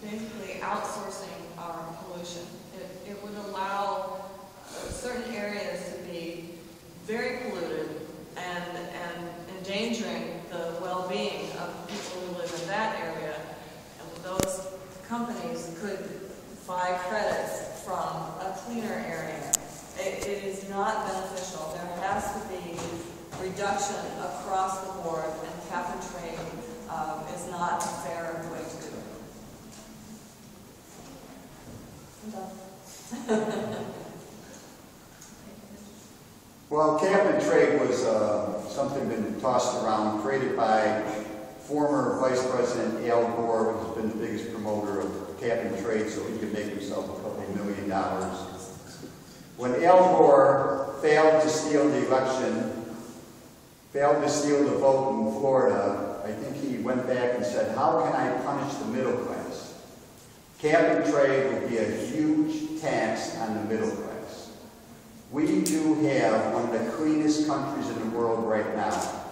basically outsourcing our pollution. It would allow certain areas to be very polluted and endangering the well-being of people who live in that area. And those companies could buy credits from a cleaner area. It is not beneficial. There has to be reduction across the board, and cap and trade is not a fair way to do it. Well, cap and trade was something been tossed around, created by former Vice President Al Gore, who's been the biggest promoter of cap and trade, so he could make himself a couple $1 million. When Al Gore failed to steal the election, failed to steal the vote in Florida, I think he went back and said, how can I punish the middle class? Cap and trade would be a huge tax on the middle class. We do have one of the cleanest countries in the world right now.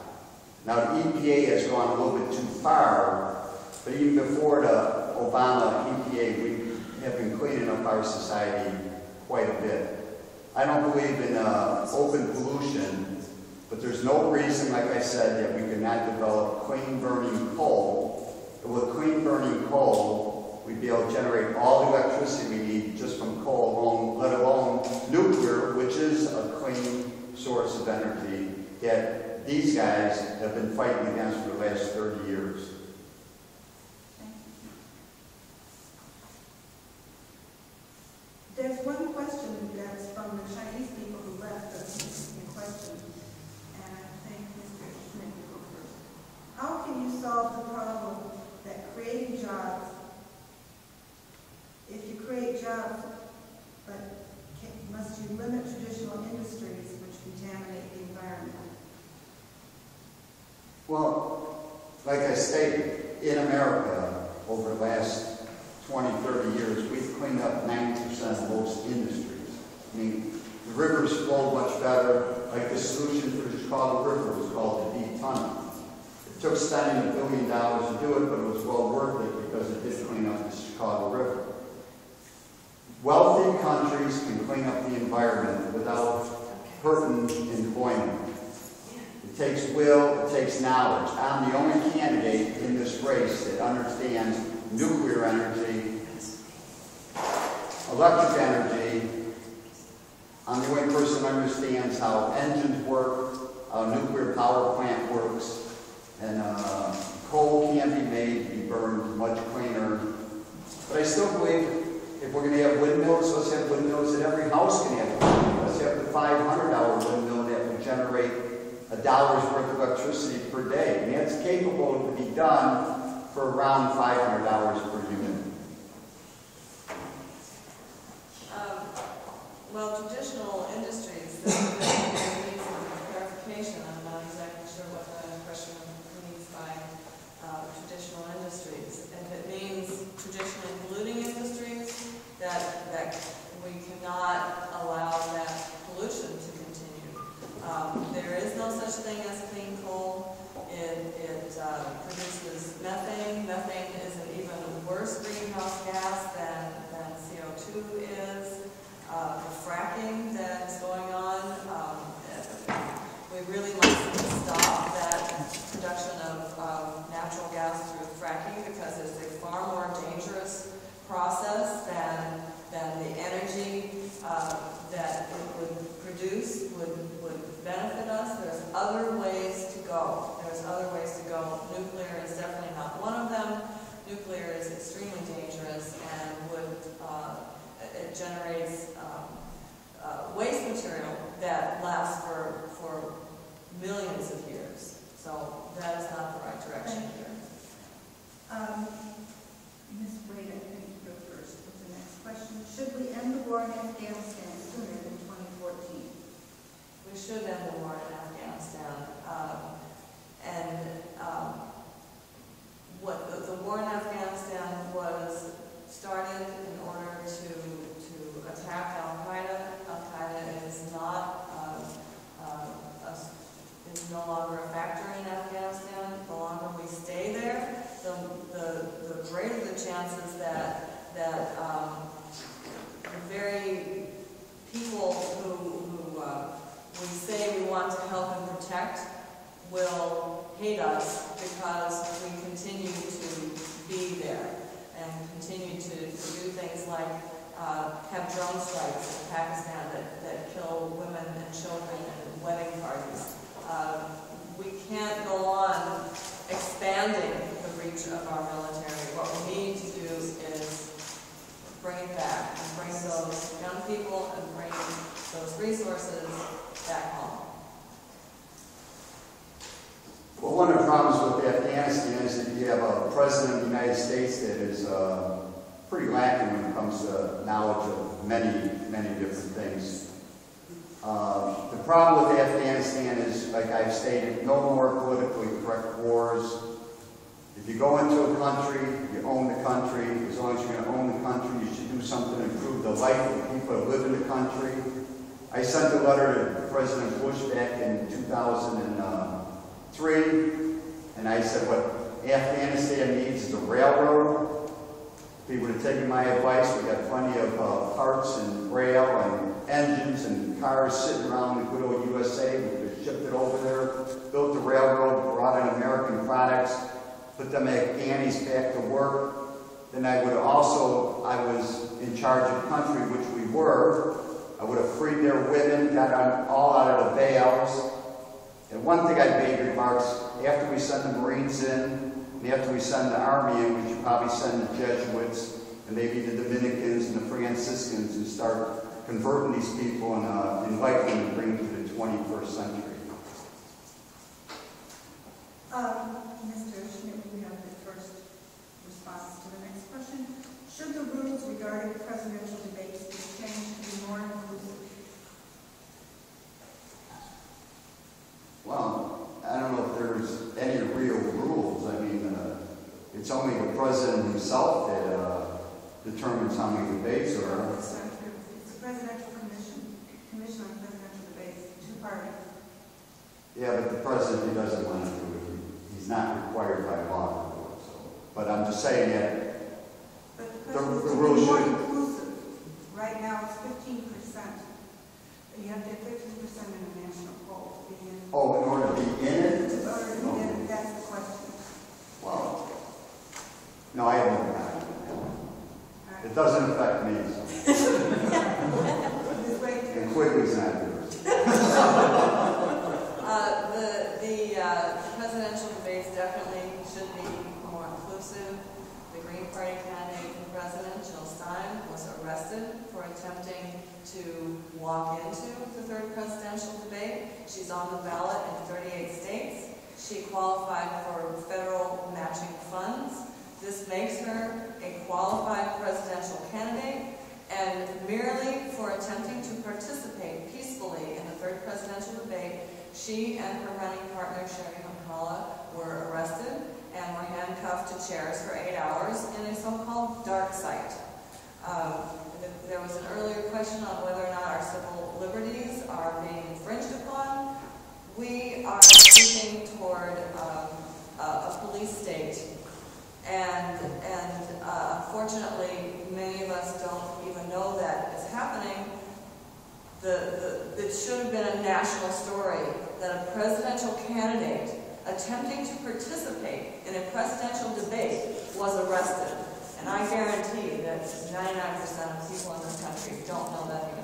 Now, the EPA has gone a little bit too far, but even before the Obama EPA, we have been cleaning up our society quite a bit. I don't believe in open pollution, but there's no reason, like I said, that we cannot develop clean-burning coal. And with clean-burning coal, we'd be able to generate all the electricity we need just from coal alone, let alone nuclear, which is a clean source of energy that these guys have been fighting against for the last 30 years. There's one question that's from the Chinese people who left us in question, and I think Mr. Schmidt will go first. How can you solve the problem that creating jobs, if you create jobs, but must you limit traditional industries which contaminate the environment? Well, like I stated, in America, over the last 20, 30 years, we've cleaned up 90% of most industries. I mean, the rivers flow much better. Like the solution for the Chicago River was called the deep tunnel. It took spending $1 billion to do it, but it was well worth it because it did clean up the Chicago River. Wealthy countries can clean up the environment without hurting employment. It takes will, it takes knowledge. I'm the only candidate in this race that understands nuclear energy, electric energy. I'm the only person who understands how engines work, how a nuclear power plant works, and coal can be made to be burned much cleaner. But I still believe if we're going to have windmills, let's have windmills that every house can have. Let's have the $500 windmill that will generate $1 worth of electricity per day. And that's capable to be done for around $500 per unit. Well, traditional industries, there needs some clarification. I'm not exactly sure what the question means by traditional industries. If it means traditionally polluting industries, that we cannot allow that pollution to continue. There is no such thing as clean coal. It produces methane. Methane is an even worse greenhouse gas than CO2 is. The fracking that is going on, we really must stop that production of natural gas through fracking because it's a far more dangerous process than the energy that it would produce would benefit us. There's other ways to go. There's other ways to go. Nuclear is definitely not one of them. Nuclear is extremely dangerous and it generates waste material that lasts for millions of years. So that is not the right direction here. Ms. Wade, I think you go first with the next question. Should we end the war in Afghanistan sooner than 2014? We should end the war in Afghanistan. What the war in Afghanistan was started in order to attack Al-Qaeda. Al-Qaeda is not is no longer a factor in Afghanistan. The longer we stay there, the greater the chances that the very people who we say we want to help and protect will hate us because we continue to be there and continue to do things like have drone strikes in Pakistan that kill women and children at wedding parties. We can't go on expanding the reach of our military. What we need to do is bring it back and bring those young people and bring those resources back home. Well, one of the problems with Afghanistan is that you have a president of the United States that is pretty lacking when it comes to knowledge of many, many different things. The problem with Afghanistan is, like I've stated, no more politically correct wars. If you go into a country, you own the country. As long as you're going to own the country, you should do something to improve the life of the people that live in the country. I sent a letter to President Bush back in 2003, and I said what Afghanistan needs is a railroad. If he would have taken my advice, we got plenty of parts and rail and engines and cars sitting around the good old USA. We could have shipped it over there, built the railroad, brought in American products, put them Afghanis back to work. Then I was in charge of the country, which we were. I would have freed their women, got them all out of the bales. And one thing I made remarks, after we send the Marines in, and after we send the Army in, we should probably send the Jesuits, and maybe the Dominicans and the Franciscans, and start converting these people and inviting them to bring them to the 21st century. Mr. Schmidt, we have the first response to the next question. Should the rules regarding presidential debates be changed to be more inclusive? Well, I don't know if there's any real rules. I mean, it's only the president himself that determines how many debates there are. It's the Presidential Commission on Presidential Debates, two-party. Yeah, but the president, he doesn't want to do it. He's not required by law to do it. So. But I'm just saying that But the more rules should... inclusive. Right now it's 15%. You have to have 15% in the national poll. Oh, in order to be in it? In order to be in it, that's the question. Well, no, I haven't looked at it. It doesn't affect me. So. And Quigley's not yours. The presidential debates definitely should be more inclusive. The Green Party candidate for president, Jill Stein, was arrested for attempting to walk into the third presidential debate. She's on the ballot in 38 states. She qualified for federal matching funds. This makes her a qualified presidential candidate, and merely for attempting to participate peacefully in the third presidential debate, she and her running partner, Sherry Hunkala, were arrested and were handcuffed to chairs for 8 hours in a so-called dark site. There was an earlier question on whether or not our civil liberties are being infringed upon. We are moving toward a police state, and unfortunately, many of us don't even know that is happening. It should have been a national story that a presidential candidate attempting to participate in a presidential debate was arrested. And I guarantee that 99% of people in this country don't know that even